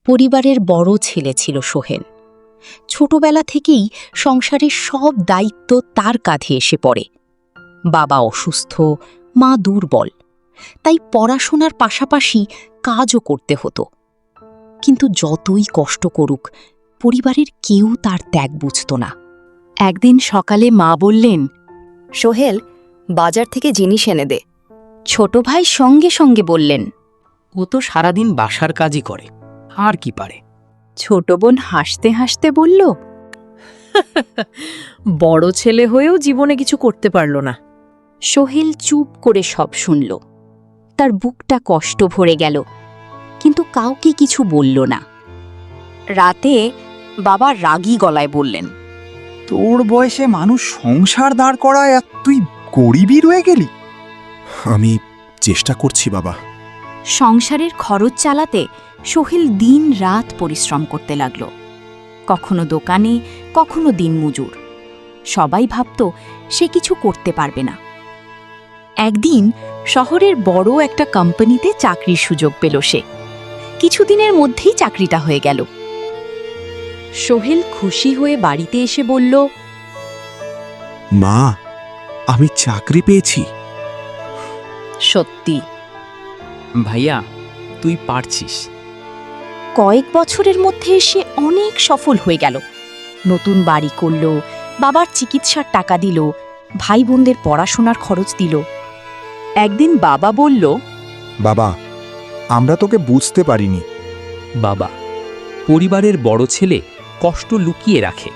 পরিবারের বড় ছেলে ছিল সোহেল। ছোটবেলা থেকেই সংসারের সব দায়িত্ব তার কাঁধে এসে পড়ে। বাবা অসুস্থ, মা দুর্বল, তাই পড়াশোনার পাশাপাশি কাজও করতে হতো। কিন্তু যতই কষ্ট করুক, পরিবারের কেউ তার ত্যাগ বুঝত না। একদিন সকালে মা বললেন, সোহেল, বাজার থেকে জিনিস এনে দে। ছোট ভাই সঙ্গে সঙ্গে বললেন। ও তো সারাদিন বাসার কাজই করে, আর কি পারে। ছোট বোন হাসতে হাসতে বলল, বড় ছেলে হয়েও জীবনে কিছু করতে পারল না। সোহেল চুপ করে সব শুনল। তার বুকটা কষ্ট ভরে গেল, কিন্তু কাউকে কিছু বলল না। রাতে বাবা রাগী গলায় বললেন, তোর বয়সে মানুষ সংসার দাঁড় করায় আর তুই গরিবই রয়ে গেলি। আমি চেষ্টা করছি বাবা। সংসারের খরচ চালাতে সোহেল দিন রাত পরিশ্রম করতে লাগল। কখনো দোকানে, কখনো দিনমজুর। সবাই ভাবত সে কিছু করতে পারবে না। একদিন শহরের বড় একটা কোম্পানিতে চাকরির সুযোগ পেল সে। কিছুদিনের মধ্যেই চাকরিটা হয়ে গেল। সোহেল খুশি হয়ে বাড়িতে এসে বলল, মা, আমি চাকরি পেয়েছি। সত্যি? ভাইয়া, তুই পারছিস। কয়েক বছরের মধ্যে সে অনেক সফল হয়ে গেল। নতুন বাড়ি করল, বাবার চিকিৎসার টাকা দিল, ভাই বোনদের পড়াশোনার খরচ দিল। একদিন বাবা বলল, বাবা, আমরা তোকে বুঝতে পারিনি। বাবা, পরিবারের বড় ছেলে কষ্ট লুকিয়ে রাখে,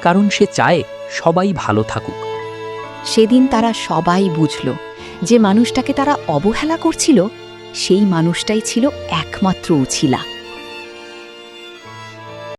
কারণ সে চায় সবাই ভালো থাকুক। সেদিন তারা সবাই বুঝল যে মানুষটাকে তারা অবহেলা করছিল, সেই মানুষটাই ছিল একমাত্র উছিলা।